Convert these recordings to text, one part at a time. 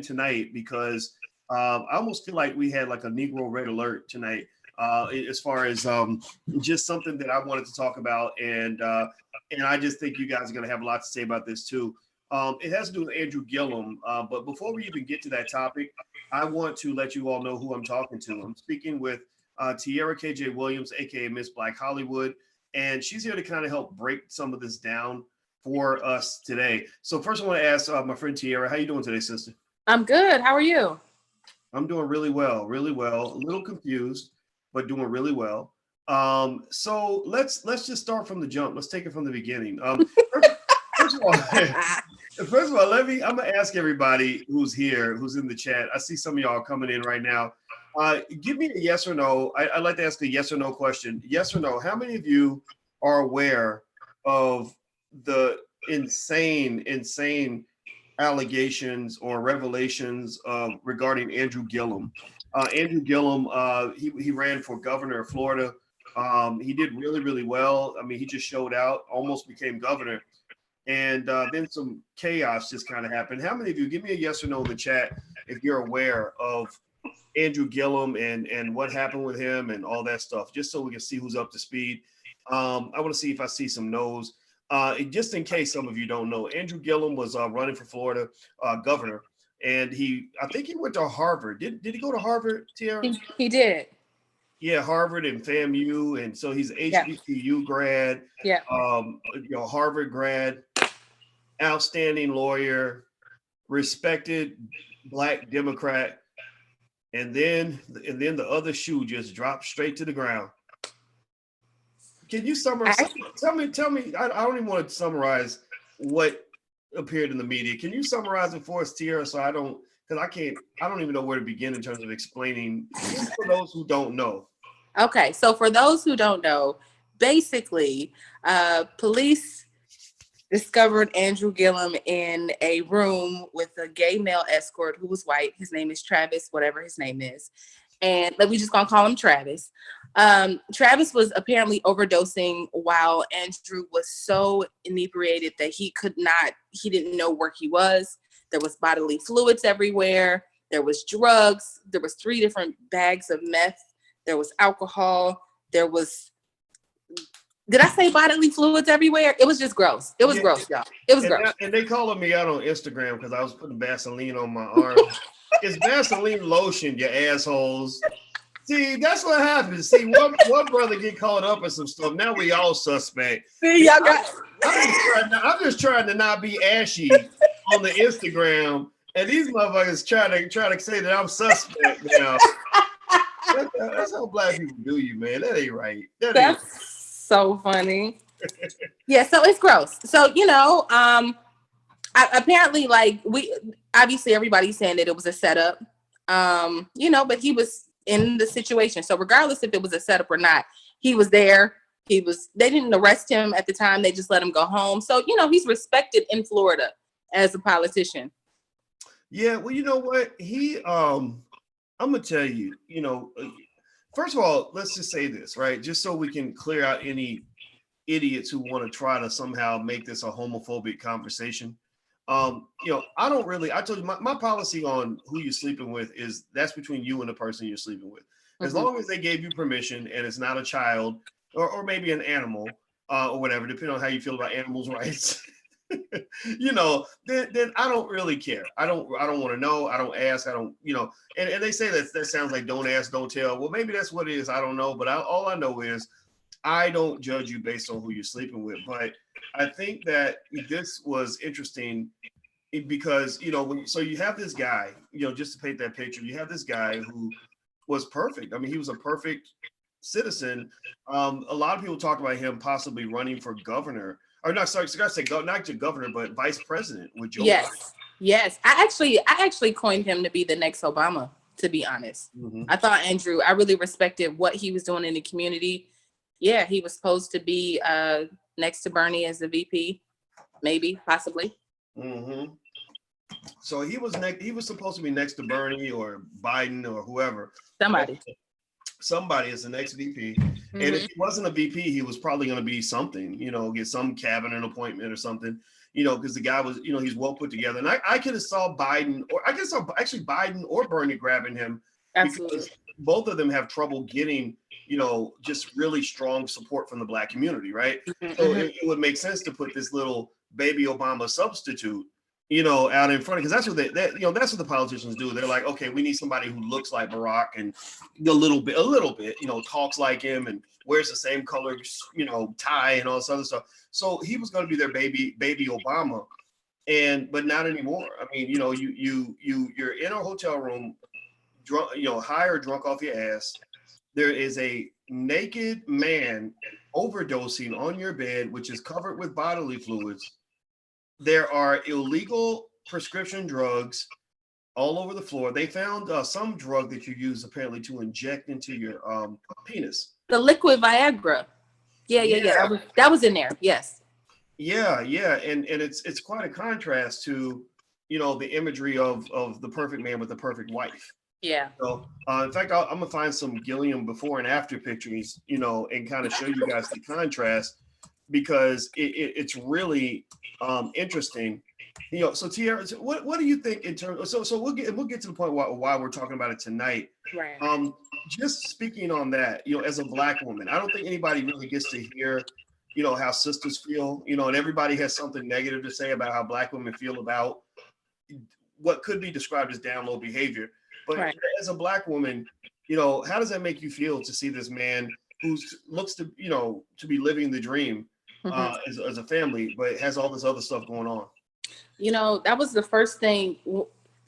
tonight because I almost feel like we had like a Negro red alert tonight. As far as just something that I wanted to talk about, and I just think you guys are going to have a lot to say about this too. It has to do with Andrew Gillum, but before we even get to that topic, I want to let you all know who I'm talking to. I'm speaking with Tierra KJ Williams, aka Miss Black Hollywood, and she's here to kind of help break some of this down for us today. So first, I want to ask my friend Tierra, how you doing today, sister? I'm good. How are you? I'm doing really well, really well. A little confused, but doing really well. So let's just start from the jump. Let's take it from the beginning. First, first of all, first of all, I'm gonna ask everybody who's here, who's in the chat. I see some of y'all coming in right now. Give me a yes or no. I'd like to ask a yes or no question. Yes or no. How many of you are aware of the insane allegations or revelations regarding Andrew Gillum? Andrew Gillum, he ran for governor of Florida. He did really well. I mean, he just showed out, almost became governor. And then some chaos just kind of happened. How many of you, give me a yes or no in the chat if you're aware of Andrew Gillum and what happened with him and all that stuff, just so we can see who's up to speed. I want to see if I see some no's. Just in case some of you don't know, Andrew Gillum was running for Florida governor, and I think he went to Harvard. Did he go to Harvard, Tiara? He did. Yeah, Harvard and FAMU, and so he's HBCU grad. Yeah. Harvard grad, outstanding lawyer, respected Black Democrat, and then the other shoe just dropped straight to the ground. Can you summarize? Tell me. I don't even want to summarize what appeared in the media. Can you summarize it for us, Tierra? So I don't even know where to begin in terms of explaining for those who don't know. Okay, so for those who don't know, basically, police discovered Andrew Gillum in a room with a gay male escort who was white. His name is Travis, whatever his name is. And we just gonna call him Travis. Travis was apparently overdosing while Andrew was so inebriated that he didn't know where he was. There was bodily fluids everywhere. There was drugs. There was 3 different bags of meth. There was alcohol. Did I say bodily fluids everywhere? It was just gross. It was gross, y'all. It was gross. And they calling me out on Instagram because I was putting Vaseline on my arm. It's Vaseline lotion, you assholes. See, that's what happens. See, one brother get caught up in some stuff. Now we all suspect. See, y'all got. I'm just trying to not be ashy on the Instagram, and these motherfuckers try to say that I'm suspect now. That's how Black people do you, man. That ain't right. That's so funny. Yeah, so it's gross. So apparently, obviously everybody's saying that it was a setup. But he was in the situation. So regardless if it was a setup or not, he was there. They didn't arrest him at the time. They just let him go home. So, he's respected in Florida as a politician. Yeah, well, you know what? I'm going to tell you, first of all, let's just say this, right? Just so we can clear out any idiots who want to try to somehow make this a homophobic conversation. I told you my policy on who you're sleeping with is that's between you and the person you're sleeping with. As long as they gave you permission and it's not a child or maybe an animal or whatever, depending on how you feel about animals' rights, then I don't really care. I don't want to know. I don't ask. I don't, and they say that sounds like don't ask, don't tell. Well, maybe that's what it is. I don't know. But all I know is I don't judge you based on who you're sleeping with. But I think that this was interesting because, so you have this guy, just to paint that picture, you have this guy who was perfect. I mean, he was a perfect citizen. A lot of people talked about him possibly running for governor. Or not, sorry, I say not to governor, but vice president with Joe Biden. Yes. I actually coined him to be the next Obama, to be honest. I thought Andrew, I really respected what he was doing in the community. Yeah, he was supposed to be next to Bernie as the VP, maybe, possibly. So he was supposed to be next to Bernie or Biden or whoever. Somebody is the next VP. And if he wasn't a VP, he was probably going to be something, get some cabinet appointment or something. because the guy was, he's well put together. And I could have saw Biden, or I guess actually Biden or Bernie grabbing him, Absolutely. because both of them have trouble getting, just really strong support from the Black community, right? So it would make sense to put this little baby Obama substitute, out in front, because that's what that's what the politicians do. They're like, okay, we need somebody who looks like Barack and a little bit, talks like him and wears the same color, tie and all this other stuff. So he was going to be their baby Obama, but not anymore. I mean, you're in a hotel room, drunk, high or drunk off your ass. There is a naked man overdosing on your bed, which is covered with bodily fluids. There are illegal prescription drugs all over the floor. They found some drug that you use apparently to inject into your penis. The liquid Viagra. Yeah. That was in there. Yes. Yeah, and it's quite a contrast to the imagery of the perfect man with the perfect wife. Yeah. So in fact, I'm gonna find some Gilliam before and after pictures, and kind of show you guys the contrast, because it's really interesting. So Tiara, what do you think in terms? So we'll get to the point why we're talking about it tonight. Right. Just speaking on that, as a Black woman, I don't think anybody really gets to hear, how sisters feel, and everybody has something negative to say about how Black women feel about what could be described as down low behavior. But right. As a Black woman, how does that make you feel to see this man who looks to, to be living the dream as a family, but has all this other stuff going on? That was the first thing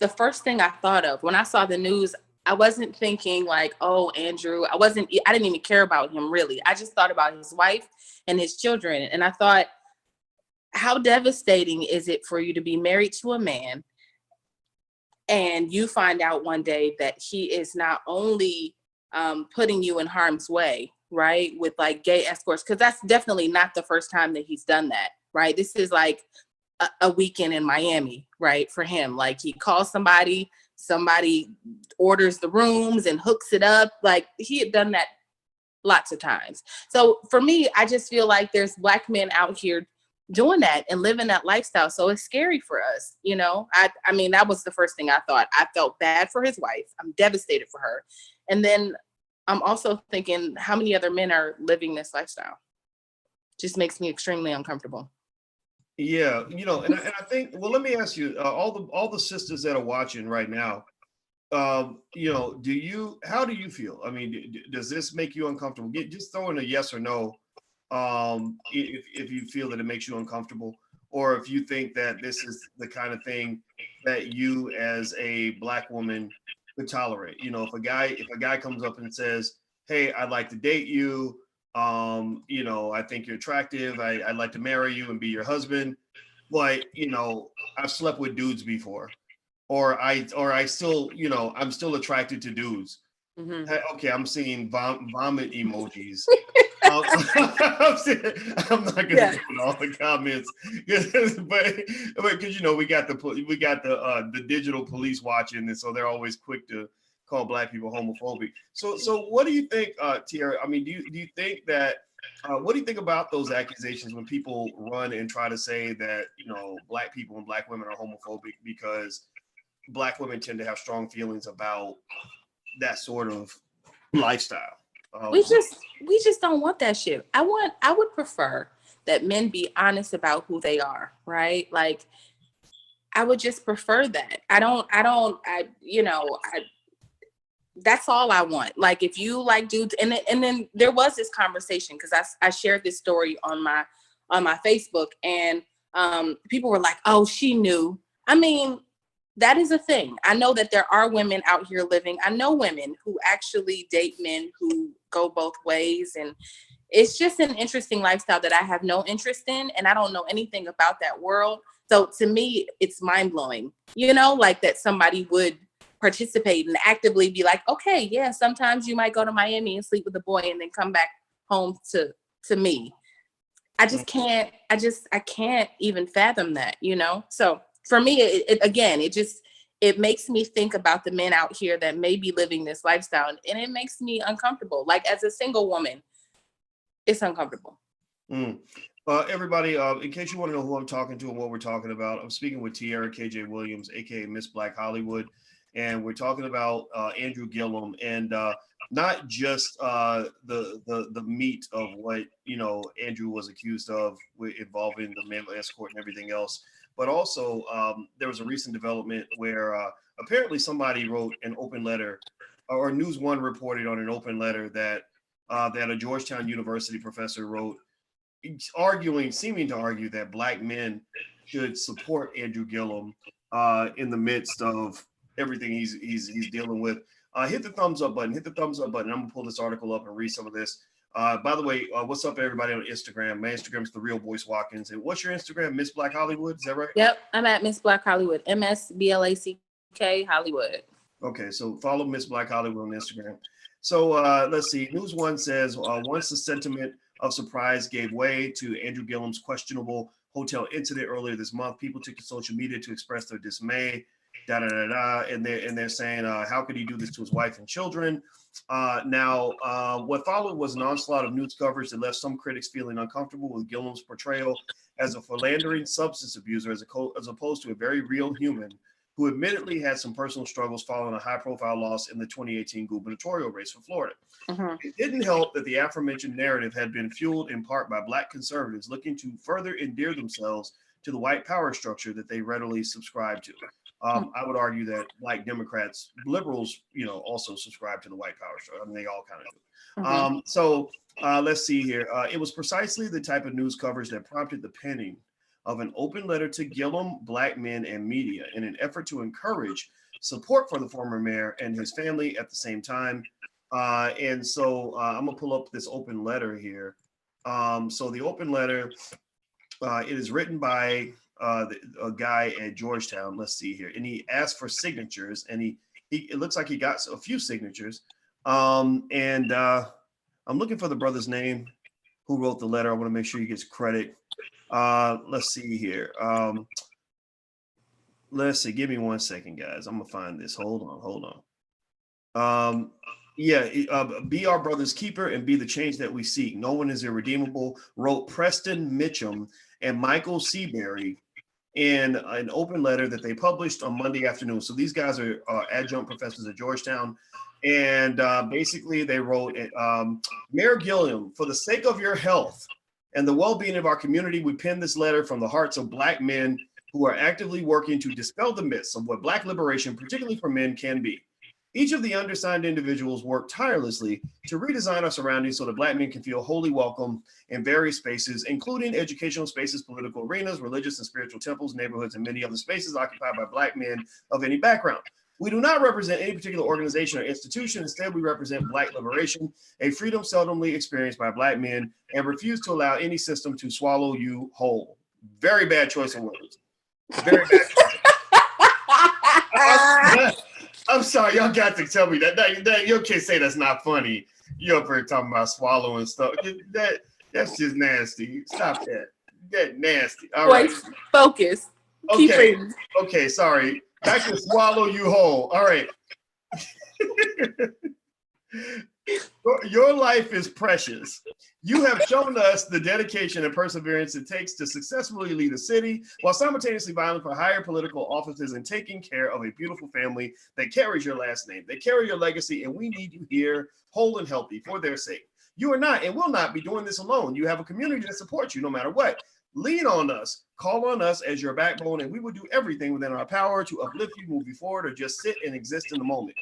I thought of when I saw the news. I wasn't thinking like, oh, Andrew, I didn't even care about him really. I just thought about his wife and his children. And I thought, how devastating is it for you to be married to a man and you find out one day that he is not only putting you in harm's way, right, with like gay escorts, because that's definitely not the first time that he's done that, right? This is like a weekend in Miami, right, for him. Like he calls somebody orders the rooms and hooks it up. Like he had done that lots of times. So for me, I just feel like there's Black men out here doing that and living that lifestyle. So it's scary for us. I mean, that was the first thing I thought. I felt bad for his wife. I'm devastated for her. And then I'm also thinking, how many other men are living this lifestyle? Just makes me extremely uncomfortable. Yeah, and I think, well, let me ask you, all the sisters that are watching right now, how do you feel? I mean, does this make you uncomfortable? Just throw in a yes or no, if you feel that it makes you uncomfortable, or if you think that this is the kind of thing that you as a Black woman could tolerate. If a guy comes up and says, hey, I'd like to date you, I think you're attractive, I'd like to marry you and be your husband, but I've slept with dudes before, or I still, I'm still attracted to dudes. Okay, I'm seeing vomit emojis. I'm not gonna put all the comments, but because we got the digital police watching, and so they're always quick to call Black people homophobic. So what do you think, Tiara? I mean, do you think that what do you think about those accusations when people run and try to say that Black people and Black women are homophobic because Black women tend to have strong feelings about that sort of lifestyle? We just don't want that shit. I would prefer that men be honest about who they are, right? Like I would just prefer that. That's all I want. Like if you like dudes, and then there was this conversation because I shared this story on my Facebook, and people were like, oh, she knew. I mean, that is a thing. I know that there are women out here living. I know women who actually date men who go both ways. And it's just an interesting lifestyle that I have no interest in. And I don't know anything about that world. So to me, it's mind blowing, like that somebody would participate and actively be like, okay, yeah, sometimes you might go to Miami and sleep with a boy and then come back home to me. I just can't, I can't even fathom that, So for me, it makes me think about the men out here that may be living this lifestyle, and it makes me uncomfortable. Like as a single woman, it's uncomfortable. Everybody, in case you want to know who I'm talking to and what we're talking about, I'm speaking with Tierra KJ Williams, aka Miss Black Hollywood, and we're talking about Andrew Gillum, and not just the meat of what Andrew was accused of involving the male escort and everything else, but also there was a recent development where apparently somebody wrote an open letter, or News One reported on an open letter that a Georgetown University professor wrote, seeming to argue that Black men should support Andrew Gillum in the midst of everything he's dealing with. Hit the thumbs up button. Hit the thumbs up button. I'm gonna pull this article up and read some of this. By the way, what's up, everybody on Instagram? My Instagram is the Real Boyce Watkins. And what's your Instagram, Miss Black Hollywood? Is that right? Yep, I'm at Miss Black Hollywood. MSBLACK Hollywood. Okay, so follow Miss Black Hollywood on Instagram. So let's see. News One says once the sentiment of surprise gave way to Andrew Gillum's questionable hotel incident earlier this month, people took to social media to express their dismay. And they're saying, how could he do this to his wife and children? Now, what followed was an onslaught of news coverage that left some critics feeling uncomfortable with Gillum's portrayal as a philandering substance abuser, as opposed to a very real human who admittedly had some personal struggles following a high-profile loss in the 2018 gubernatorial race for Florida. It didn't help that the aforementioned narrative had been fueled in part by Black conservatives looking to further endear themselves to the white power structure that they readily subscribe to. I would argue that Black Democrats, liberals, also subscribe to the white power structure. I mean, they all kind of do. So let's see here. It was precisely the type of news coverage that prompted the penning of an open letter to Gillum, Black men, and media in an effort to encourage support for the former mayor and his family at the same time. And so I'm gonna pull up this open letter here. So the open letter, it is written by a guy at Georgetown. Let's see here, and he asked for signatures, and it looks like he got a few signatures. And I'm looking for the brother's name who wrote the letter. I want to make sure he gets credit. Let's see here. Let's see. Give me 1 second, guys. I'm gonna find this. Hold on. Be our brother's keeper and be the change that we seek. No one is irredeemable, wrote Preston Mitchum and Michael Seabury in an open letter that they published on Monday afternoon. So these guys are adjunct professors at Georgetown. And basically they wrote, Mayor Gillum, for the sake of your health and the well-being of our community, we pen this letter from the hearts of Black men who are actively working to dispel the myths of what Black liberation, particularly for men, can be. Each of the undersigned individuals work tirelessly to redesign our surroundings so that Black men can feel wholly welcome in various spaces, including educational spaces, political arenas, religious and spiritual temples, neighborhoods, and many other spaces occupied by Black men of any background. We do not represent any particular organization or institution. Instead, we represent Black liberation, a freedom seldomly experienced by Black men, and refuse to allow any system to swallow you whole. Very bad choice of words. Very bad choice. I'm sorry, y'all got to tell me that you can't say that's not funny. You're up here talking about swallowing stuff. That's just nasty. Stop that. That's nasty. All right. Focus. Okay, sorry. Back to swallow you whole. All right. Your life is precious. You have shown us the dedication and perseverance it takes to successfully lead a city while simultaneously vying for higher political offices and taking care of a beautiful family that carries your last name. They carry your legacy, and we need you here whole and healthy for their sake. You are not and will not be doing this alone. You have a community that supports you no matter what. Lean on us, call on us as your backbone, and we will do everything within our power to uplift you, move you forward, or just sit and exist in the moment.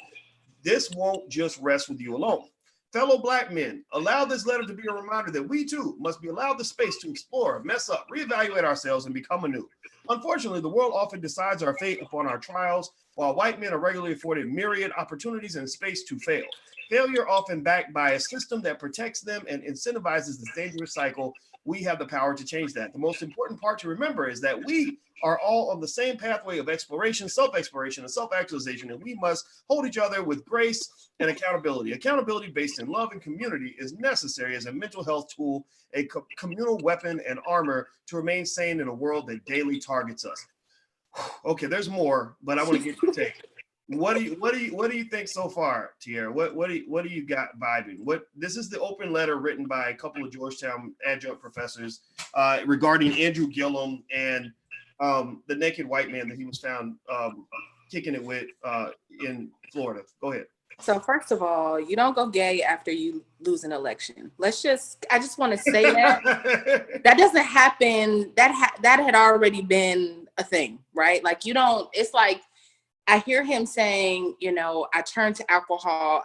This won't just rest with you alone. Fellow Black men, allow this letter to be a reminder that we too must be allowed the space to explore, mess up, reevaluate ourselves, and become anew. Unfortunately, the world often decides our fate upon our trials, while white men are regularly afforded myriad opportunities and space to fail. Failure often backed by a system that protects them and incentivizes this dangerous cycle. We have the power to change that. The most important part to remember is that we are all on the same pathway of exploration, self-exploration, and self-actualization, and we must hold each other with grace and accountability. Accountability based in love and community is necessary as a mental health tool, a communal weapon and armor to remain sane in a world that daily targets us. Okay, there's more, but I want to get your take. What do you think so far, Tierra? What do you got vibing? This is the open letter written by a couple of Georgetown adjunct professors regarding Andrew Gillum and the naked white man that he was found kicking it with in Florida. Go ahead. So first of all, you don't go gay after you lose an election. I just want to say that doesn't happen. That had already been a thing, right? Like you don't, it's like, I hear him saying, I turned to alcohol.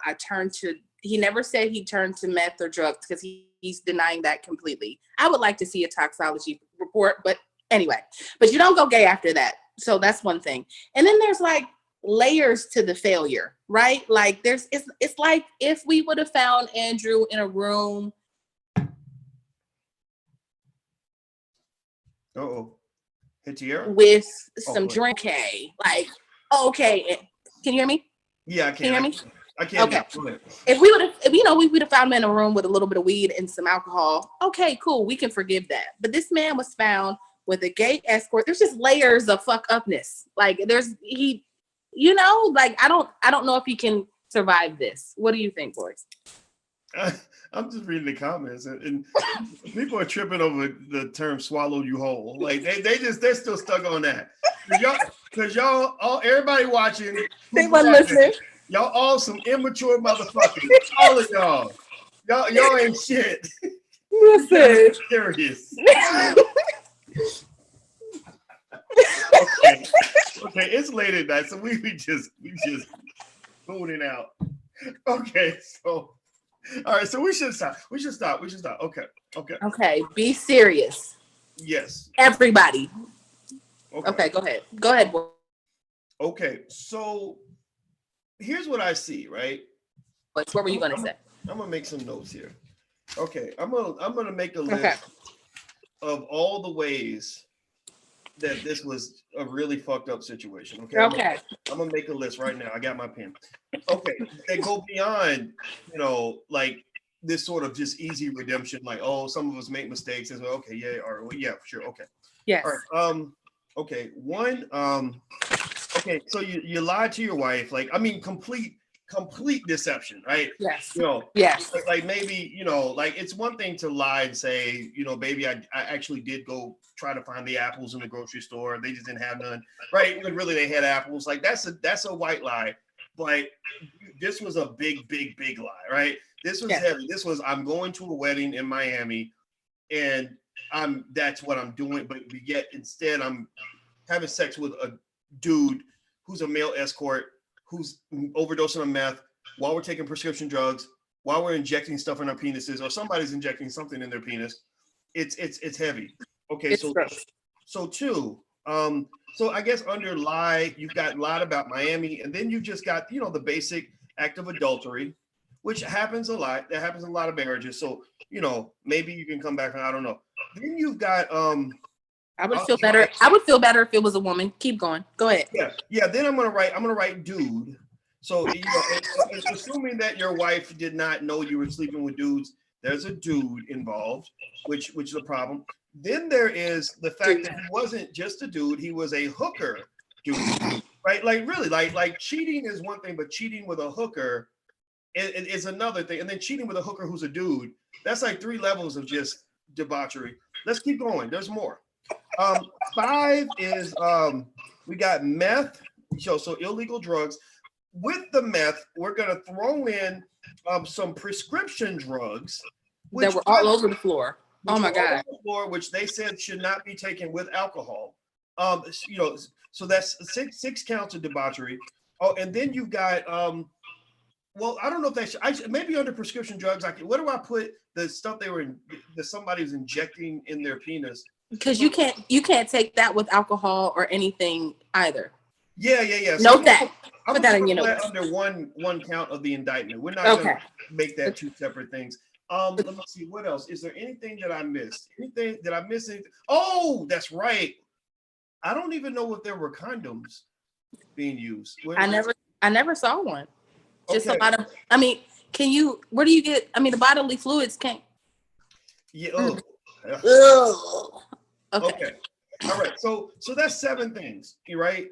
He never said he turned to meth or drugs because he's denying that completely. I would like to see a toxicology report, but anyway, but you don't go gay after that. So that's one thing. And then there's like layers to the failure, right? Like it's like if we would have found Andrew in a room. Hit Tierra? With some drink, like, okay, can you hear me? Yeah, I can. Can you hear me? I can't. Okay. If we would have found him in a room with a little bit of weed and some alcohol, okay, cool, we can forgive that. But this man was found with a gay escort. There's just layers of fuck upness. Like like I don't know if he can survive this. What do you think, boys? I'm just reading the comments, and people are tripping over the term "swallowed you whole." Like they're still stuck on that. Because y'all, everybody watching, they weren't listening. Y'all all some immature motherfuckers. All of y'all ain't shit. Listen, serious. Okay, it's late at night, so we just booning out. Okay, so. All right, so we should stop. Okay. Be serious. Yes. Everybody. Okay, go ahead. Okay, so here's what I see, right? What were you going to say? I'm going to make some notes here. Okay, I'm going to make a list of all the ways that this was a really fucked up situation. Okay. I'm gonna make a list right now. I got my pen. Okay. They go beyond, like this sort of just easy redemption, like, oh, some of us make mistakes as well. Okay, yeah, or yeah, for sure. Okay. Yes. All right. Okay. One, okay, so you lied to your wife, like, I mean, complete deception, right? Yes. Yes. Like maybe, like it's one thing to lie and say, baby, I actually did go try to find the apples in the grocery store. They just didn't have none, right? When really they had apples. Like that's a white lie. But this was a big lie, right? This was heavy. This was, I'm going to a wedding in Miami and that's what I'm doing. But yet instead I'm having sex with a dude who's a male escort, who's overdosing on meth while we're taking prescription drugs, while we're injecting stuff in our penises, or somebody's injecting something in their penis. It's heavy. Okay, so two. So I guess under lie, you've got lied about Miami, and then you've just got, the basic act of adultery, which happens a lot. That happens in a lot of marriages. So, maybe you can come back and I don't know. Then you've got I would feel better. I would feel better if it was a woman. Keep going. Go ahead. Yeah. Then I'm gonna write dude. So assuming that your wife did not know you were sleeping with dudes, there's a dude involved, which is a problem. Then there is the fact that he wasn't just a dude; he was a hooker dude, right? Like really, like cheating is one thing, but cheating with a hooker is another thing. And then cheating with a hooker who's a dude, that's like 3 levels of just debauchery. Let's keep going. There's more. 5 is we got meth, so illegal drugs. With the meth, we're gonna throw in some prescription drugs that were all over the floor. Oh my God! Which they said should not be taken with alcohol. So that's six counts of debauchery. Oh, and then you've got well, I don't know if that maybe under prescription drugs. What do I put the stuff that somebody was injecting in their penis? Because you can't take that with alcohol or anything either. Yeah. So note that. Put that in your notes. Under one count of the indictment. We're not going to make that 2 separate things. Let me see. What else? Is there anything that I missed? Anything that I missed? Oh, that's right. I don't even know if there were condoms being used. I never saw one. Just a lot of. I mean, where do you get? I mean, the bodily fluids can't. Yeah. Ugh. Okay. All right, so that's 7 things, right?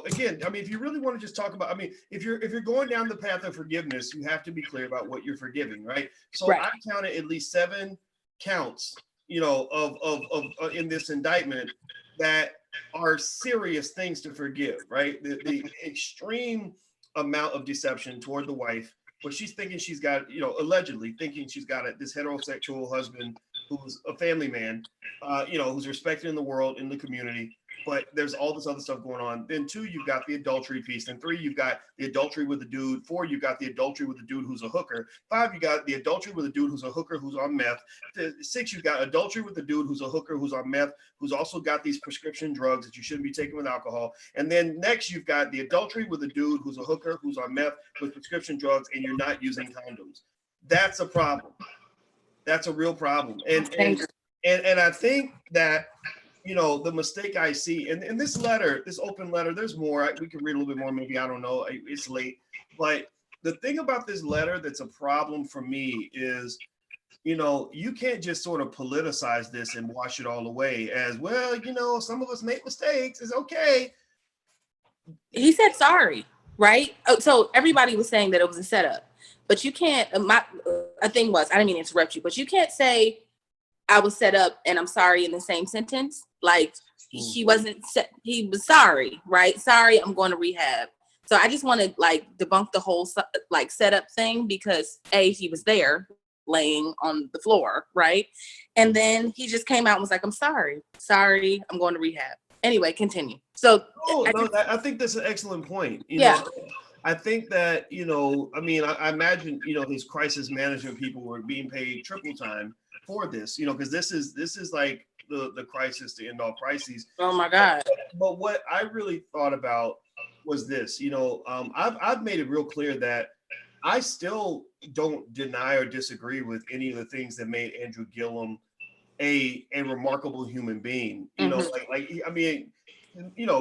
Again, I mean, if you really want to just talk about, I mean, if you're going down the path of forgiveness, you have to be clear about what you're forgiving, right? So Right. I counted at least 7 counts, of in this indictment that are serious things to forgive, right? The extreme amount of deception toward the wife, where she's thinking she's got, allegedly thinking she's got this heterosexual husband who's a family man, who's respected in the world, in the community, but there's all this other stuff going on. Then 2, you've got the adultery piece. Then 3, you've got the adultery with the dude. 4, you've got the adultery with the dude who's a hooker. 5, you got the adultery with a dude who's a hooker who's on meth. 6, you've got adultery with the dude who's a hooker who's on meth, who's also got these prescription drugs that you shouldn't be taking with alcohol. And then next, you've got the adultery with a dude who's a hooker who's on meth with prescription drugs, and you're not using condoms. That's a problem. That's a real problem. And I think that, the mistake I see in this letter, this open letter, there's more. We can read a little bit more. Maybe, I don't know. It's late. But the thing about this letter that's a problem for me is, you can't just sort of politicize this and wash it all away as, well, some of us make mistakes. It's okay. He said sorry, right? Oh, so everybody was saying that it was a setup. But you can't, a thing was, I didn't mean to interrupt you, but you can't say, I was set up and I'm sorry in the same sentence. Like he wasn't he was sorry, right? Sorry, I'm going to rehab. So I just want to debunk the whole setup thing, because he was there laying on the floor, right? And then he just came out and was like, I'm sorry, I'm going to rehab. Anyway, continue. So I think that's an excellent point. I think that, I imagine, his crisis management people were being paid triple time for this, because this is like the crisis to end all crises. Oh my God. But what I really thought about was this, I've made it real clear that I still don't deny or disagree with any of the things that made Andrew Gillum a remarkable human being.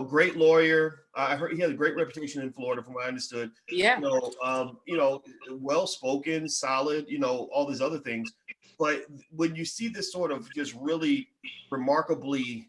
Great lawyer. I heard he had a great reputation in Florida, from what I understood. Yeah. Well-spoken, solid, all these other things. But when you see this sort of just really remarkably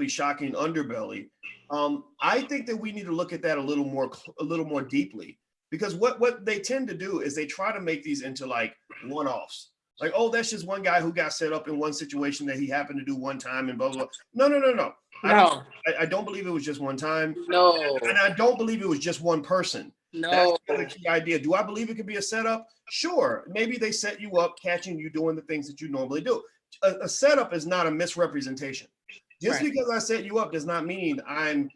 shocking underbelly, I think that we need to look at that a little more deeply, because what they tend to do is they try to make these into like one-offs. Like, oh, that's just one guy who got set up in one situation that he happened to do one time and blah, blah, blah. No. I don't believe it was just one time. No. And I don't believe it was just one person. No. That's the key idea. Do I believe it could be a setup? Sure. Maybe they set you up, catching you doing the things that you normally do. A setup is not a misrepresentation. Just because I set you up does not mean I'm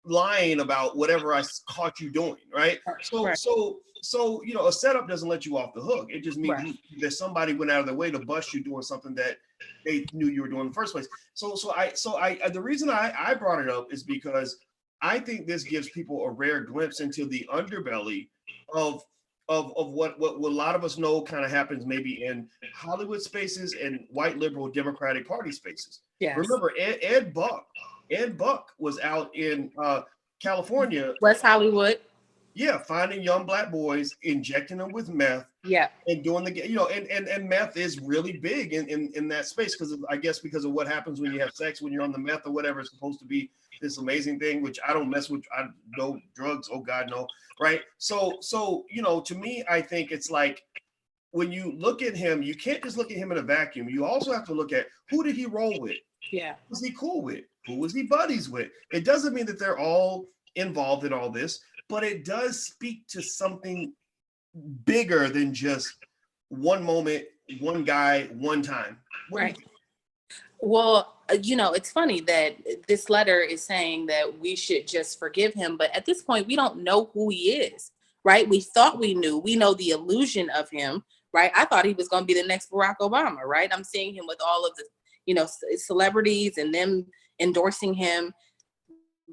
lying about whatever I caught you doing, right? So a setup doesn't let you off the hook. It just means that somebody went out of their way to bust you doing something that they knew you were doing in the first place. So the reason I brought it up is because I think this gives people a rare glimpse into the underbelly of what a lot of us know kind of happens maybe in Hollywood spaces and white liberal Democratic Party spaces. Yes. Remember, Ed Buck was out in California, West Hollywood. Yeah, finding young Black boys, injecting them with meth, and doing and meth is really big in that space, because of what happens when you have sex, when you're on the meth or whatever. It's supposed to be this amazing thing, which I don't mess with. I know drugs, oh God, no, right? So to me, I think it's like, when you look at him, you can't just look at him in a vacuum. You also have to look at, who did he roll with? Yeah. Who was he cool with? Who was he buddies with? It doesn't mean that they're all involved in all this, but it does speak to something bigger than just one moment, one guy, one time. Right. Well, it's funny that this letter is saying that we should just forgive him, but at this point, we don't know who he is, right? We thought we knew. We know the illusion of him, right? I thought he was going to be the next Barack Obama, right? I'm seeing him with all of the, celebrities and them endorsing him.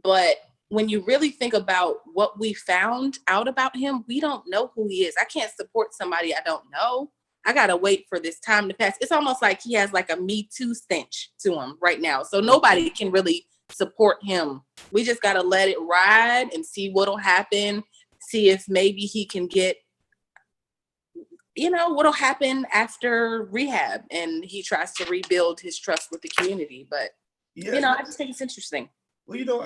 But when you really think about what we found out about him, we don't know who he is. I can't support somebody I don't know. I got to wait for this time to pass. It's almost like he has like a Me Too stench to him right now. So nobody can really support him. We just got to let it ride and see what'll happen. See if maybe he can get, what'll happen after rehab and he tries to rebuild his trust with the community. But Yeah. I just think it's interesting. Well,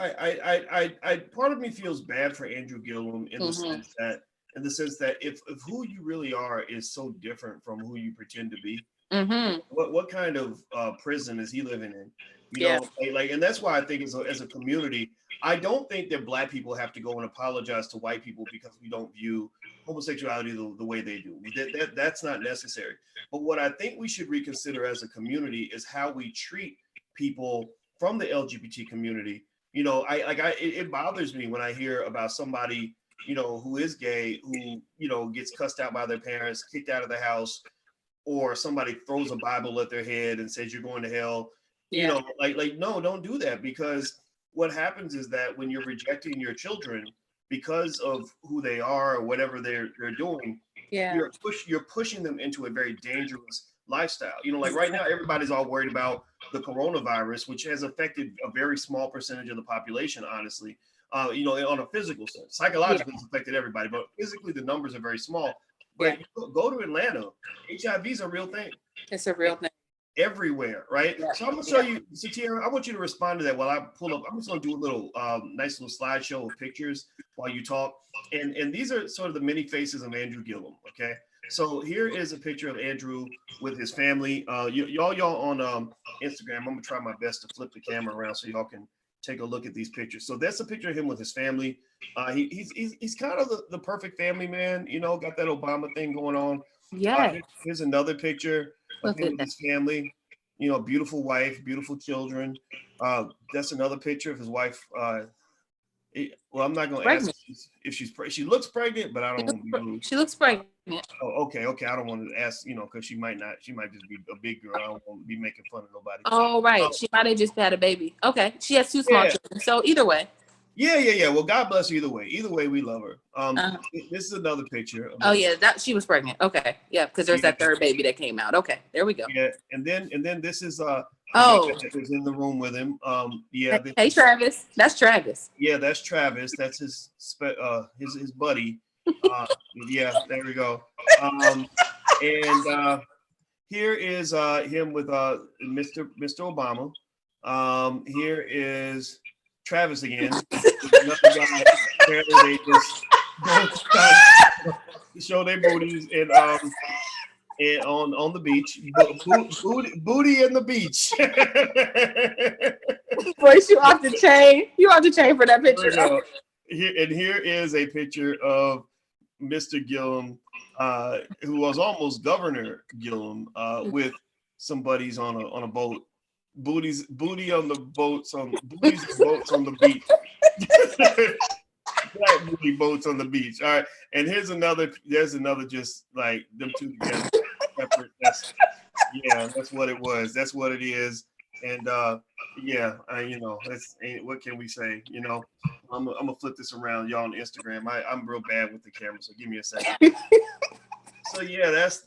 part of me feels bad for Andrew Gillum in the Mm-hmm. sense that, if who you really are is so different from who you pretend to be, Mm-hmm. what kind of prison is he living in? Yeah. And that's why I think as a community, I don't think that Black people have to go and apologize to white people because we don't view homosexuality the way they do. That's not necessary. But what I think we should reconsider as a community is how we treat people from the LGBT community. It bothers me when I hear about somebody, who is gay, who, gets cussed out by their parents, kicked out of the house, or somebody throws a Bible at their head and says you're going to hell. Yeah. No, don't do that, because what happens is that when you're rejecting your children because of who they are or whatever they're doing, Yeah. you're pushing them into a very dangerous lifestyle. Like right now, everybody's all worried about the coronavirus, which has affected a very small percentage of the population, honestly. On a physical sense, psychologically, it's affected everybody, but physically, the numbers are very small. Yeah. But you go to Atlanta, HIV is a real thing. It's a real thing. Everywhere, right? Yeah. So I'm gonna show you, Satira. I want you to respond to that while I pull up. I'm just gonna do a little nice little slideshow of pictures while you talk. And these are sort of the many faces of Andrew Gillum. Okay. So here is a picture of Andrew with his family. Y'all on Instagram. I'm gonna try my best to flip the camera around so y'all can take a look at these pictures. So that's a picture of him with his family. He's kind of the perfect family man. Got that Obama thing going on. Yeah. Here's another picture of Look him at with that. his family. Beautiful wife, beautiful children. That's another picture of his wife. Well, I'm not going to ask Pregnant. if she looks pregnant, but I don't want to be rude. She looks pregnant. Oh, okay. I don't want to ask, because she might not. She might just be a big girl. I don't want to be making fun of nobody. Oh, right. She might have just had a baby. Okay. She has 2 small Yeah. children. So either way. Yeah. Well, God bless her either way. Either way, we love her. Uh-huh. This is another picture. Oh yeah, that she was pregnant. Okay. Yeah, because there's that third baby that came out. Okay, there we go. Yeah, and then this is Oh, that was in the room with him. Hey Travis, that's Travis. Yeah, that's Travis. That's his buddy. Yeah, there we go. And here is him with Mr. Obama. Here is Travis again. Another guy. Apparently they just both show their booties and on the beach. Booty in the beach. Boy, you off the chain. You off the chain for that picture. Here is a picture of Mr. Gillum, who was almost Governor Gillum, with some buddies on a boat. Booty on the boats on booties and boats on the beach. Black booty boats on the beach. All right, and there's another just like them two together. Separate. That's what it was. That's what it is. And that's what can we say? I'm gonna flip this around, y'all, on Instagram. I'm real bad with the camera, so give me a second. So yeah, that's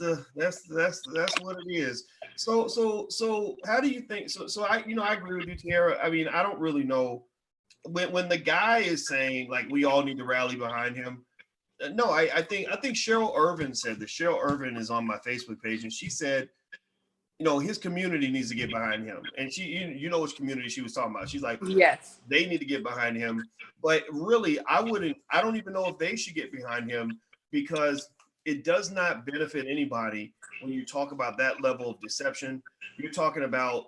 what it is. So how do you think? So I agree with you, Tiara. I mean, I don't really know when the guy is saying like we all need to rally behind him. No, I think Cheryl Irvin said this. Cheryl Irvin is on my Facebook page, and she said, his community needs to get behind him. And she, which community she was talking about. She's like, yes, they need to get behind him. But really, I don't even know if they should get behind him, because it does not benefit anybody when you talk about that level of deception. You're talking about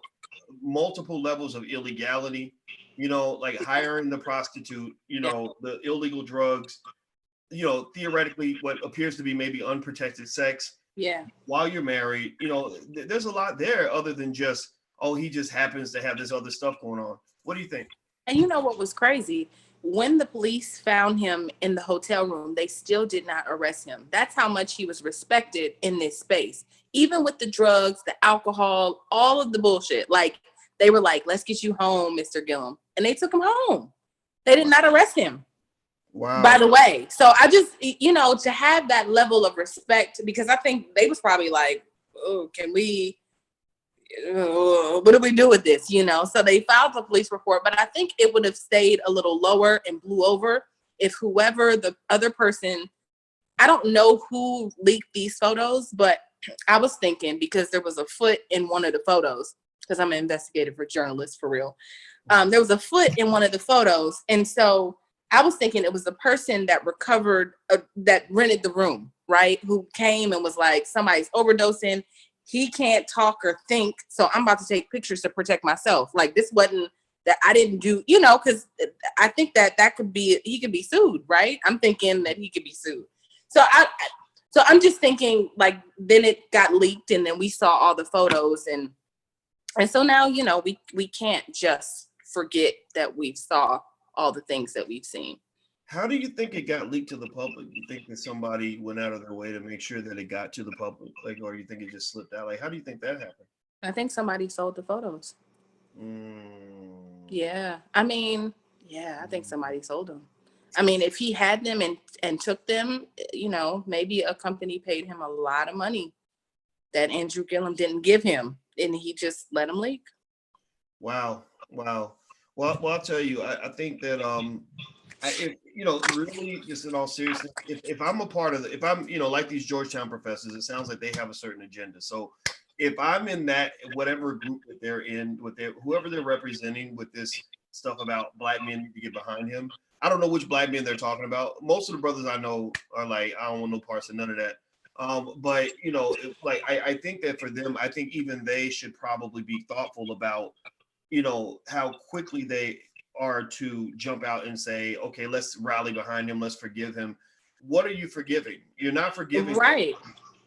multiple levels of illegality, like hiring the prostitute, the illegal drugs, theoretically what appears to be maybe unprotected sex. Yeah. While you're married, there's a lot there other than just, oh, he just happens to have this other stuff going on. What do you think? And you know what was crazy? When the police found him in the hotel room, they still did not arrest him. That's how much he was respected in this space. Even with the drugs, the alcohol, all of the bullshit. Like, they were like, let's get you home, Mr. Gillum. And they took him home. They did not arrest him. Wow. By the way. So I just, to have that level of respect, because I think they was probably like, oh, what do we do with this? So they filed a police report, but I think it would have stayed a little lower and blew over if whoever the other person, I don't know who leaked these photos, but I was thinking, because there was a foot in one of the photos, because I'm an investigative journalist for real. There was a foot in one of the photos. And so I was thinking it was the person that recovered, that rented the room, right? Who came and was like, somebody's overdosing. He can't talk or think. So I'm about to take pictures to protect myself. Like, this wasn't that I didn't do, because I think that could be, he could be sued, right? I'm thinking that he could be sued. So I'm just thinking, like, then it got leaked and then we saw all the photos. And so now, we can't just forget that we saw all the things that we've seen. How do you think it got leaked to the public? You think that somebody went out of their way to make sure that it got to the public? Like, or you think it just slipped out? Like, how do you think that happened? I think somebody sold the photos. Mm. Yeah. I think somebody sold them. I mean, if he had them and took them, maybe a company paid him a lot of money that Andrew Gillum didn't give him, and he just let them leak. Wow. Well, I'll tell you, I think that really, just in all seriousness, if I'm a part of if I'm, like these Georgetown professors, it sounds like they have a certain agenda. So if I'm in that, whatever group that they're in, whoever they're representing with this stuff about black men need to get behind him. I don't know which black men they're talking about. Most of the brothers I know are like, I don't want no parts of none of that. But I think that for them, I think even they should probably be thoughtful about, how quickly they are to jump out and say, okay, let's rally behind him, let's forgive him. What are you forgiving? You're not forgiving, right?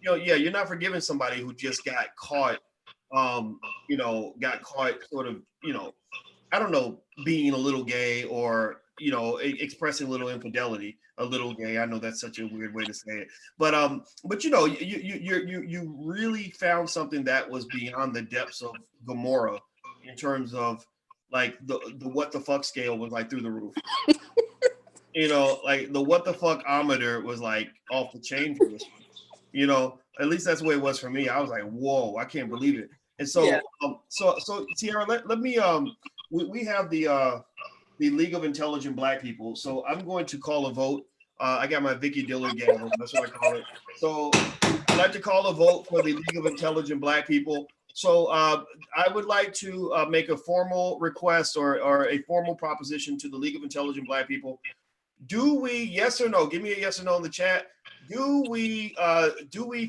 You're not forgiving somebody who just got caught, sort of, I don't know, being a little gay or, expressing a little infidelity, a little gay. I know that's such a weird way to say it, but you really found something that was beyond the depths of Gomorrah in terms of like the what the fuck scale was like through the roof. Like the what the fuck-ometer was like off the chain for this one. At least that's the way it was for me. I was like, whoa, I can't believe it. And so, Yeah. So Tiara, let me, we have the League of Intelligent Black People. So I'm going to call a vote. I got my Vicky Dillard gavel. That's what I call it. So I'd like to call a vote for the League of Intelligent Black People. So I would like to make a formal request or a formal proposition to the League of Intelligent Black People. Do we, yes or no? Give me a yes or no in the chat. Do we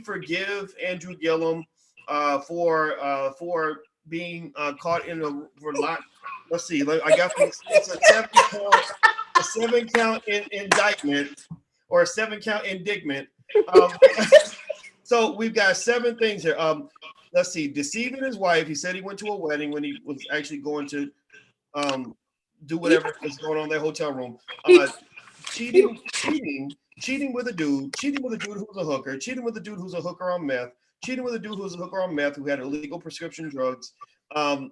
forgive Andrew Gillum for being caught in a lot? Let's see. I got it's a 7-count indictment or a 7-count indictment. So we've got 7 things here. Let's see. Deceiving his wife. He said he went to a wedding when he was actually going to do whatever is going on in their hotel room. Cheating with a dude who's a hooker, cheating with a dude who's a hooker on meth, cheating with a dude who's a hooker on meth who had illegal prescription drugs,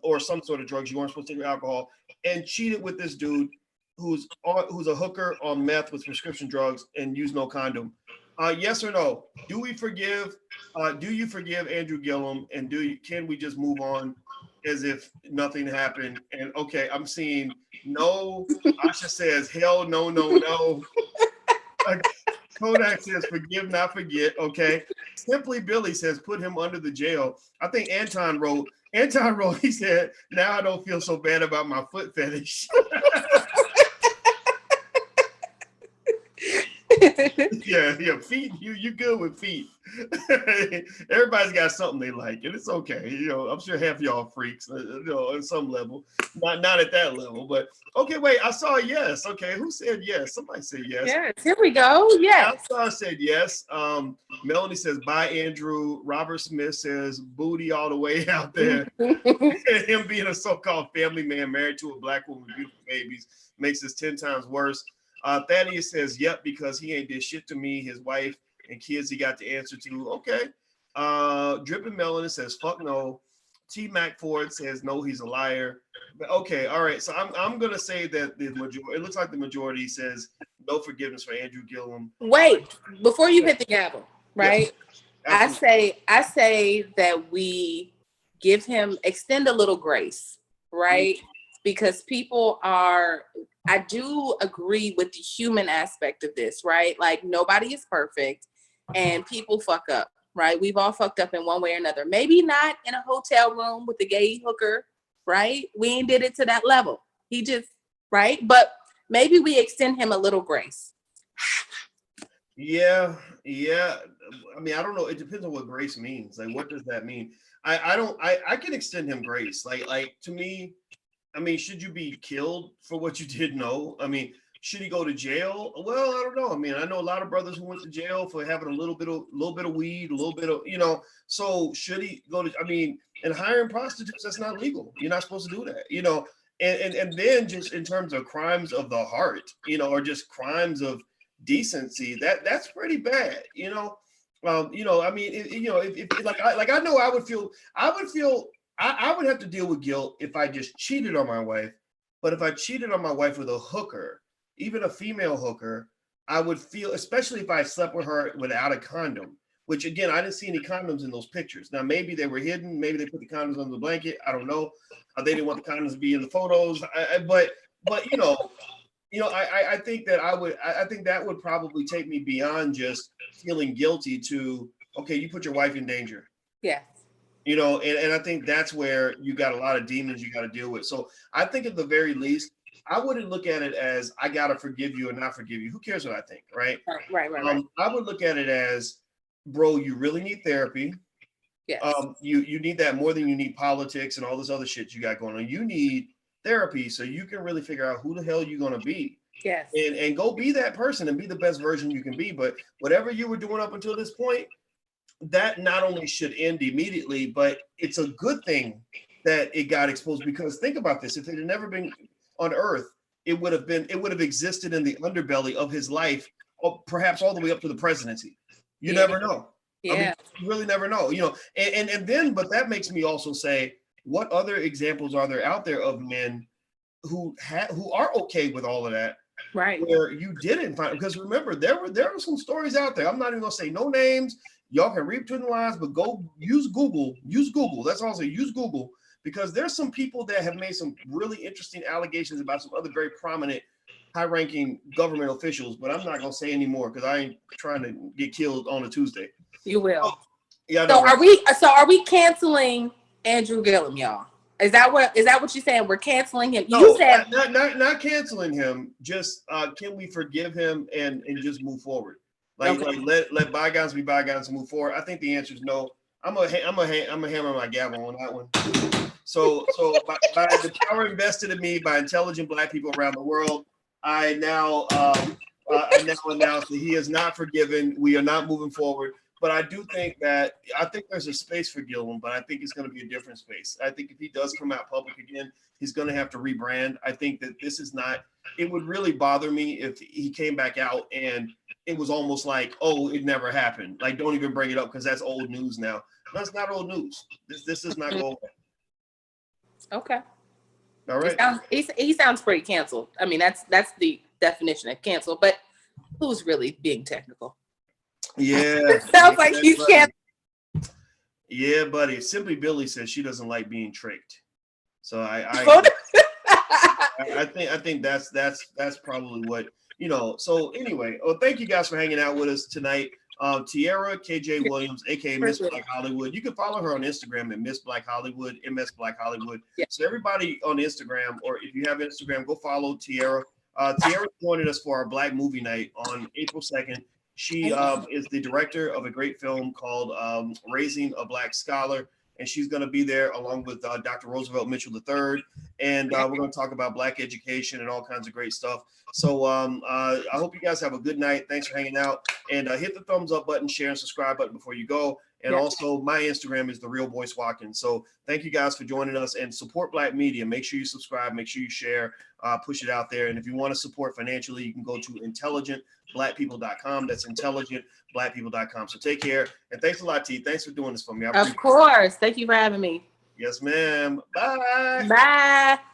or some sort of drugs. You weren't supposed to take alcohol, and cheated with this dude who's a hooker on meth with prescription drugs and used no condom. Yes or no? Do we forgive? Do you forgive Andrew Gillum? And can we just move on as if nothing happened? And okay, I'm seeing no. Asha says hell no, no, no. Kodak says forgive, not forget. Okay. Simply Billy says put him under the jail. I think Anton wrote. He said, now I don't feel so bad about my foot fetish. Yeah, feet. You good with feet. Everybody's got something they like, and it's okay. I'm sure half y'all freaks, at some level. Not at that level, but okay. Wait, I saw a yes. Okay, who said yes? Somebody said yes. Yes, here we go. Yes. Alstar said yes. Melanie says bye, Andrew. Robert Smith says booty all the way out there. Him being a so-called family man married to a black woman with beautiful babies makes this 10 times worse. Thaddeus says, yep, because he ain't did shit to me, his wife and kids he got the answer to. Okay. Dripping Melanin says, fuck no. T. Mac Ford says, no, he's a liar. But okay, all right. So I'm gonna say that the majority, it looks like the majority says no forgiveness for Andrew Gillum. Wait, before you hit the gavel, right? Yes, I say that we extend a little grace, right? Because I do agree with the human aspect of this, right? Like nobody is perfect and people fuck up, right? We've all fucked up in one way or another. Maybe not in a hotel room with a gay hooker, right? We ain't did it to that level. He just, right? But maybe we extend him a little grace. Yeah. I mean, I don't know. It depends on what grace means. Like, what does that mean? I can extend him grace. Like to me, I mean, should you be killed for what you did? No. I mean, should he go to jail? Well, I don't know. I mean, I know a lot of brothers who went to jail for having a little bit of weed, a little bit of, so should he go to, I mean, and hiring prostitutes, that's not legal. You're not supposed to do that, and then just in terms of crimes of the heart, or just crimes of decency, that's pretty bad, I mean, if like I know I would have to deal with guilt if I just cheated on my wife. But if I cheated on my wife with a hooker, even a female hooker, I would feel, especially if I slept with her without a condom, which again, I didn't see any condoms in those pictures. Now, maybe they were hidden. Maybe they put the condoms under the blanket. I don't know. They didn't want the condoms to be in the photos. But I think that I think that would probably take me beyond just feeling guilty to, okay, you put your wife in danger. Yes. And I think that's where you got a lot of demons you got to deal with. So I think at the very least, I wouldn't look at it as I got to forgive you or not forgive you. Who cares what I think, right? Right. I would look at it as, bro, you really need therapy. Yes. You need that more than you need politics and all this other shit you got going on. You need therapy so you can really figure out who the hell you're going to be. Yes. And go be that person and be the best version you can be. But whatever you were doing up until this point, that not only should end immediately, but it's a good thing that it got exposed, because think about this. If it had never been on Earth, it would have existed in the underbelly of his life, or perhaps all the way up to the presidency. You never know. Yeah. I mean, you really never know, and then, but that makes me also say, what other examples are there out there of men who are okay with all of that? Right. Where you didn't find, because remember, there were some stories out there. I'm not even gonna say no names. Y'all can read between the lines, but go use Google. Use Google. That's all I'll say. Use Google, because there's some people that have made some really interesting allegations about some other very prominent, high-ranking government officials. But I'm not gonna say anymore because I ain't trying to get killed on a Tuesday. You will. Oh, yeah. So are we canceling Andrew Gillum, y'all? Is that what you're saying? We're canceling him? No, You said not canceling him. Just can we forgive him and just move forward? Like let bygones be bygones and move forward. I think the answer is no. I'm a hammer my gavel on that one. So by the power invested in me by intelligent Black people around the world, I now announce that he is not forgiven. We are not moving forward. But I do think there's a space for Gillum, but I think it's going to be a different space. I think if he does come out public again, he's going to have to rebrand. I think that this is not. It would really bother me if he came back out and it was almost like, oh, it never happened. Like, don't even bring it up because that's old news now. That's not old news. This is not going. Okay. All right. He sounds pretty canceled. I mean, that's the definition of cancel. But who's really being technical? Yeah. It sounds like he's canceled. Yeah, buddy. Simply Billy says she doesn't like being tricked. So I think that's probably what, So anyway, thank you guys for hanging out with us tonight. Tiara KJ Williams, aka Miss Black Hollywood. You can follow her on Instagram at Miss Black Hollywood, MS Black Hollywood. Yeah. So everybody on Instagram, or if you have Instagram, go follow Tiara. Tiara joined us for our Black Movie Night on April 2nd. She is the director of a great film called Raising a Black Scholar, and she's going to be there along with Dr. Roosevelt Mitchell III, and we're going to talk about Black education and all kinds of great stuff. So I hope you guys have a good night. Thanks for hanging out, and hit the thumbs up button, share, and subscribe button before you go. And also, my Instagram is The Real Boyce Watkins. So thank you guys for joining us, and support Black media. Make sure you subscribe, make sure you share, push it out there. And if you want to support financially, you can go to intelligentblackpeople.com. That's intelligentblackpeople.com. So take care, and thanks a lot, T. Thanks for doing this for me. Of course. Thank you for having me. Yes, ma'am. Bye. Bye.